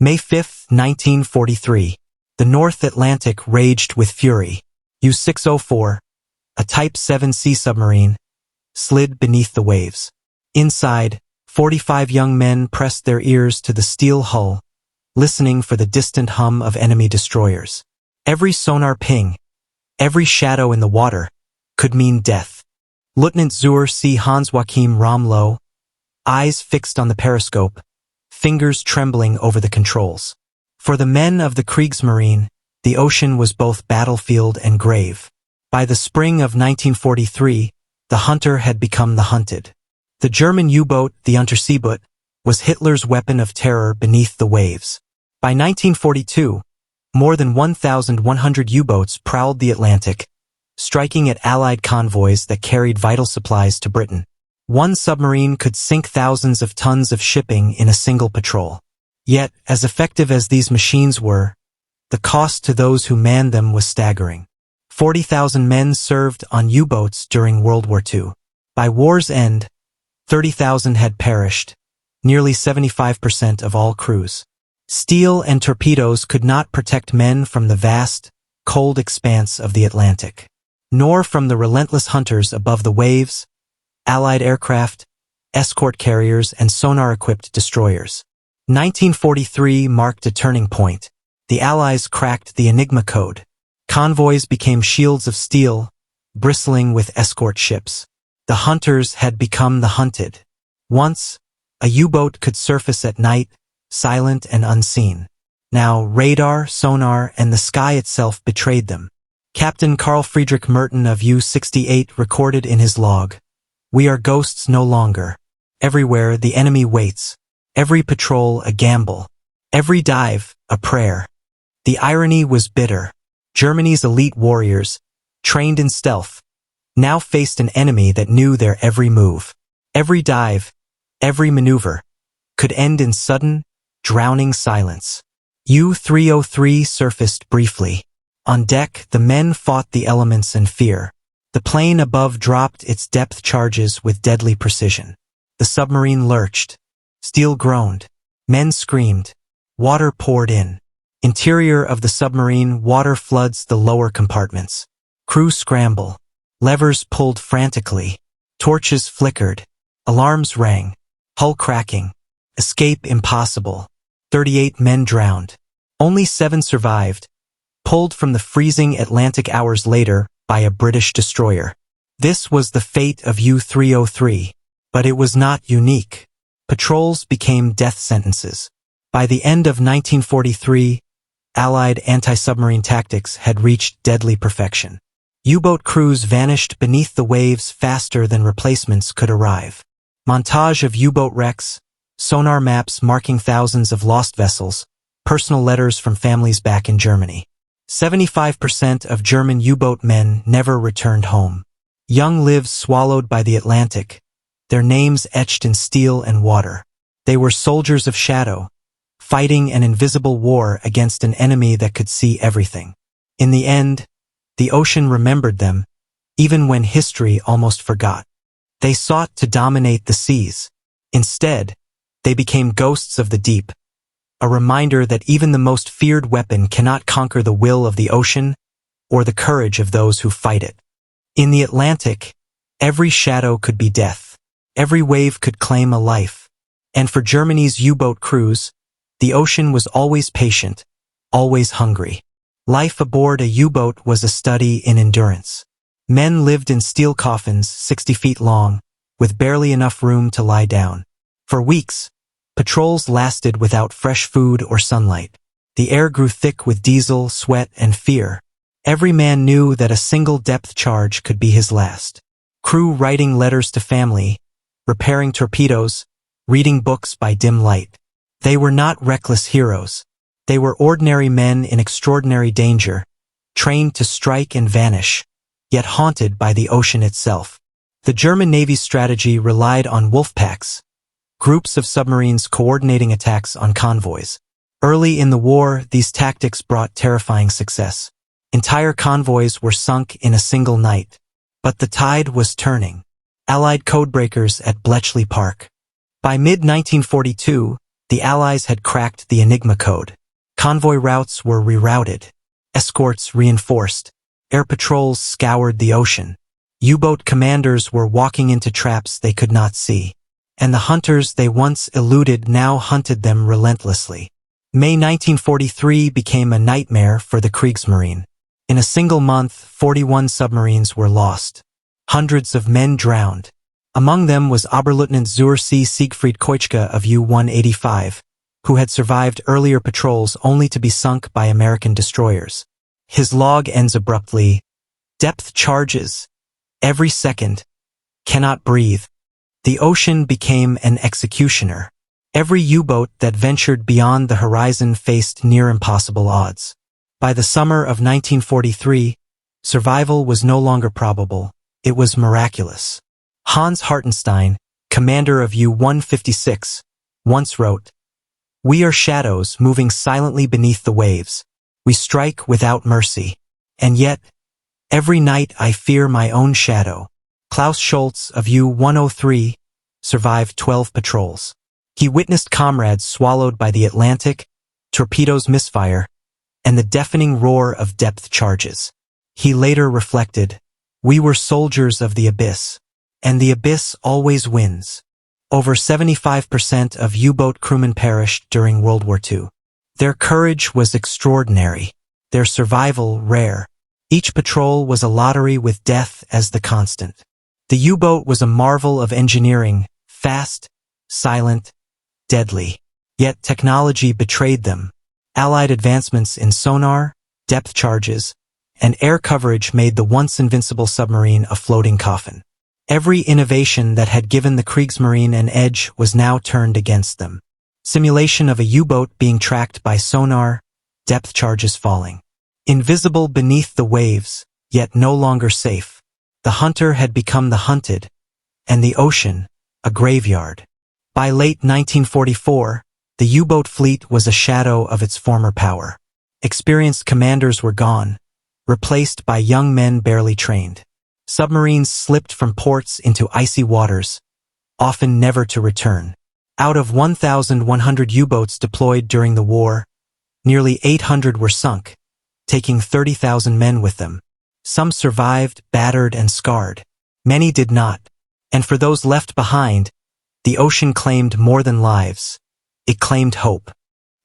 May 5, 1943. The North Atlantic raged with fury. U-604, a Type 7 sea submarine, slid beneath the waves. Inside, 45 young men pressed their ears to the steel hull, listening for the distant hum of enemy destroyers. Every sonar ping, every shadow in the water, could mean death. Lieutenant Zur C. Hans-Joachim Romlow, eyes fixed on the periscope, fingers trembling over the controls. For the men of the Kriegsmarine, the ocean was both battlefield and grave. By the spring of 1943, the hunter had become the hunted. The German U-boat, the Unterseeboot, was Hitler's weapon of terror beneath the waves. By 1942, more than 1,100 U-boats prowled the Atlantic, striking at Allied convoys that carried vital supplies to Britain. One submarine could sink thousands of tons of shipping in a single patrol. Yet, as effective as these machines were, the cost to those who manned them was staggering. 40,000 men served on U-boats during World War II. By war's end, 30,000 had perished, nearly 75% of all crews. Steel and torpedoes could not protect men from the vast, cold expanse of the Atlantic, nor from the relentless hunters above the waves, Allied aircraft, escort carriers, and sonar-equipped destroyers. 1943 marked a turning point. The Allies cracked the Enigma code. Convoys became shields of steel, bristling with escort ships. The hunters had become the hunted. Once, a U-boat could surface at night, silent and unseen. Now, radar, sonar, and the sky itself betrayed them. Captain Carl Friedrich Merton of U-68 recorded in his log, "We are ghosts no longer. Everywhere the enemy waits. Every patrol a gamble. Every dive a prayer." The irony was bitter. Germany's elite warriors, trained in stealth, now faced an enemy that knew their every move. Every dive, every maneuver, could end in sudden, drowning silence. U-303 surfaced briefly. On deck, the men fought the elements in fear. The plane above dropped its depth charges with deadly precision. The submarine lurched. Steel groaned. Men screamed. Water poured in. Interior of the submarine, water floods the lower compartments. Crew scramble. Levers pulled frantically. Torches flickered. Alarms rang. Hull cracking. Escape impossible. 38 men drowned. Only 7 survived, pulled from the freezing Atlantic hours later by a British destroyer. This was the fate of U-303, but it was not unique. Patrols became death sentences. By the end of 1943, Allied anti-submarine tactics had reached deadly perfection. U-boat crews vanished beneath the waves faster than replacements could arrive. Montage of U-boat wrecks, sonar maps marking thousands of lost vessels, personal letters from families back in Germany. 75% of German U-boat men never returned home. Young lives swallowed by the Atlantic, their names etched in steel and water. They were soldiers of shadow, fighting an invisible war against an enemy that could see everything. In the end, the ocean remembered them, even when history almost forgot. They sought to dominate the seas. Instead, they became ghosts of the deep, a reminder that even the most feared weapon cannot conquer the will of the ocean or the courage of those who fight it. In the Atlantic, every shadow could be death. Every wave could claim a life. And for Germany's U-boat crews, the ocean was always patient, always hungry. Life aboard a U-boat was a study in endurance. Men lived in steel coffins 60 feet long, with barely enough room to lie down. For weeks, patrols lasted without fresh food or sunlight. The air grew thick with diesel, sweat, and fear. Every man knew that a single depth charge could be his last. Crew writing letters to family, repairing torpedoes, reading books by dim light. They were not reckless heroes. They were ordinary men in extraordinary danger, trained to strike and vanish, yet haunted by the ocean itself. The German Navy's strategy relied on wolfpacks, groups of submarines coordinating attacks on convoys. Early in the war, these tactics brought terrifying success. Entire convoys were sunk in a single night. But the tide was turning. Allied codebreakers at Bletchley Park. By mid-1942, The Allies had cracked the Enigma code. Convoy routes were rerouted. Escorts reinforced. Air patrols scoured the ocean. U-boat commanders were walking into traps they could not see. And the hunters they once eluded now hunted them relentlessly. May 1943 became a nightmare for the Kriegsmarine. In a single month, 41 submarines were lost. Hundreds of men drowned. Among them was Oberleutnant zur See Siegfried Koitschke of U-185, who had survived earlier patrols only to be sunk by American destroyers. His log ends abruptly. Depth charges. Every second. Cannot breathe. The ocean became an executioner. Every U-boat that ventured beyond the horizon faced near impossible odds. By the summer of 1943, survival was no longer probable. It was miraculous. Hans Hartenstein, commander of U-156, once wrote, "We are shadows moving silently beneath the waves. We strike without mercy. And yet, every night I fear my own shadow." Klaus Schultz of U-103 survived 12 patrols. He witnessed comrades swallowed by the Atlantic, torpedoes misfire, and the deafening roar of depth charges. He later reflected, "We were soldiers of the abyss. And the abyss always wins." Over 75% of U-boat crewmen perished during World War II. Their courage was extraordinary, their survival rare. Each patrol was a lottery with death as the constant. The U-boat was a marvel of engineering, fast, silent, deadly. Yet technology betrayed them. Allied advancements in sonar, depth charges, and air coverage made the once invincible submarine a floating coffin. Every innovation that had given the Kriegsmarine an edge was now turned against them. Simulation of a U-boat being tracked by sonar, depth charges falling. Invisible beneath the waves, yet no longer safe. The hunter had become the hunted, and the ocean, a graveyard. By late 1944, the U-boat fleet was a shadow of its former power. Experienced commanders were gone, replaced by young men barely trained. Submarines slipped from ports into icy waters, often never to return. Out of 1,100 U-boats deployed during the war, nearly 800 were sunk, taking 30,000 men with them. Some survived, battered and scarred. Many did not. And for those left behind, the ocean claimed more than lives. It claimed hope.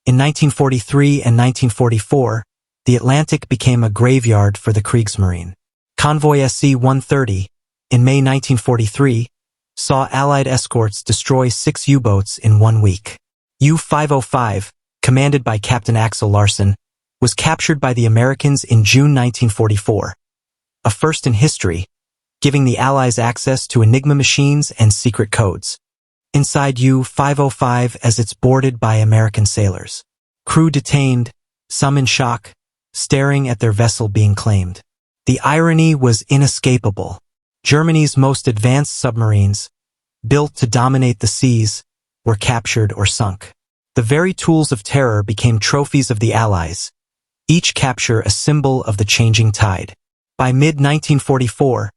In 1943 and 1944, the Atlantic became a graveyard for the Kriegsmarine. Convoy SC-130, in May 1943, saw Allied escorts destroy 6 U-boats in 1 week. U-505, commanded by Captain Axel Larsen, was captured by the Americans in June 1944. A first in history, giving the Allies access to Enigma machines and secret codes. Inside U-505 as it's boarded by American sailors. Crew detained, some in shock, staring at their vessel being claimed. The irony was inescapable. Germany's most advanced submarines, built to dominate the seas, were captured or sunk. The very tools of terror became trophies of the Allies, each capture a symbol of the changing tide. By mid-1944,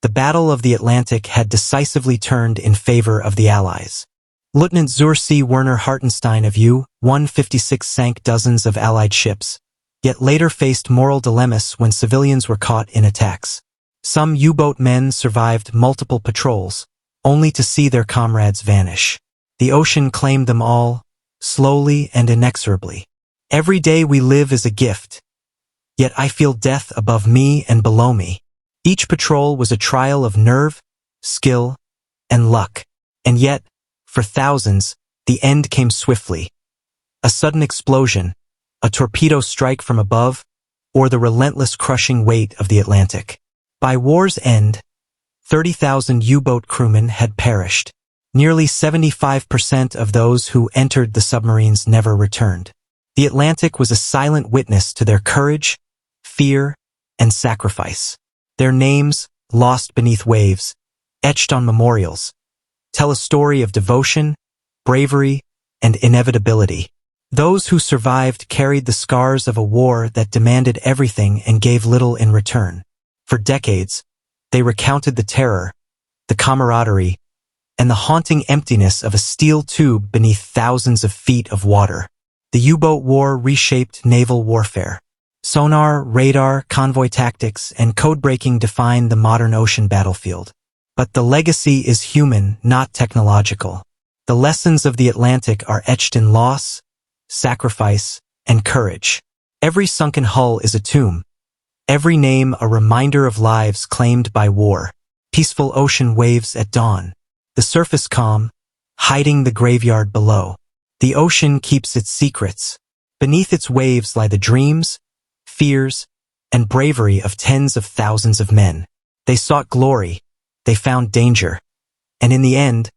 the Battle of the Atlantic had decisively turned in favor of the Allies. Lieutenant zur See Werner Hartenstein of U-156 sank dozens of Allied ships, yet later faced moral dilemmas when civilians were caught in attacks. Some U-boat men survived multiple patrols, only to see their comrades vanish. The ocean claimed them all, slowly and inexorably. Every day we live is a gift, yet I feel death above me and below me. Each patrol was a trial of nerve, skill, and luck. And yet, for thousands, the end came swiftly. A sudden explosion, a torpedo strike from above, or the relentless crushing weight of the Atlantic. By war's end, 30,000 U-boat crewmen had perished. Nearly 75% of those who entered the submarines never returned. The Atlantic was a silent witness to their courage, fear, and sacrifice. Their names, lost beneath waves, etched on memorials, tell a story of devotion, bravery, and inevitability. Those who survived carried the scars of a war that demanded everything and gave little in return. For decades, they recounted the terror, the camaraderie, and the haunting emptiness of a steel tube beneath thousands of feet of water. The U-boat war reshaped naval warfare. Sonar, radar, convoy tactics, and codebreaking define the modern ocean battlefield. But the legacy is human, not technological. The lessons of the Atlantic are etched in loss, sacrifice, and courage. Every sunken hull is a tomb. Every name a reminder of lives claimed by war. Peaceful ocean waves at dawn. The surface calm, hiding the graveyard below. The ocean keeps its secrets. Beneath its waves lie the dreams, fears, and bravery of tens of thousands of men. They sought glory, they found danger, and in the end,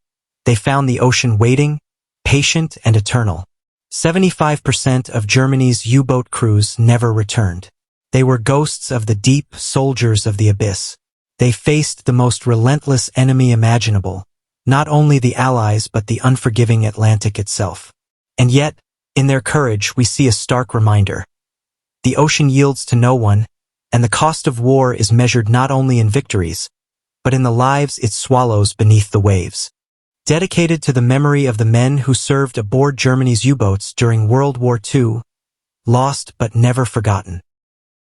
they found the ocean waiting, patient and eternal. 75% of Germany's U-boat crews never returned. They were ghosts of the deep, soldiers of the abyss. They faced the most relentless enemy imaginable, not only the Allies but the unforgiving Atlantic itself. And yet, in their courage we see a stark reminder. The ocean yields to no one, and the cost of war is measured not only in victories, but in the lives it swallows beneath the waves. Dedicated to the memory of the men who served aboard Germany's U-boats during World War II, lost but never forgotten.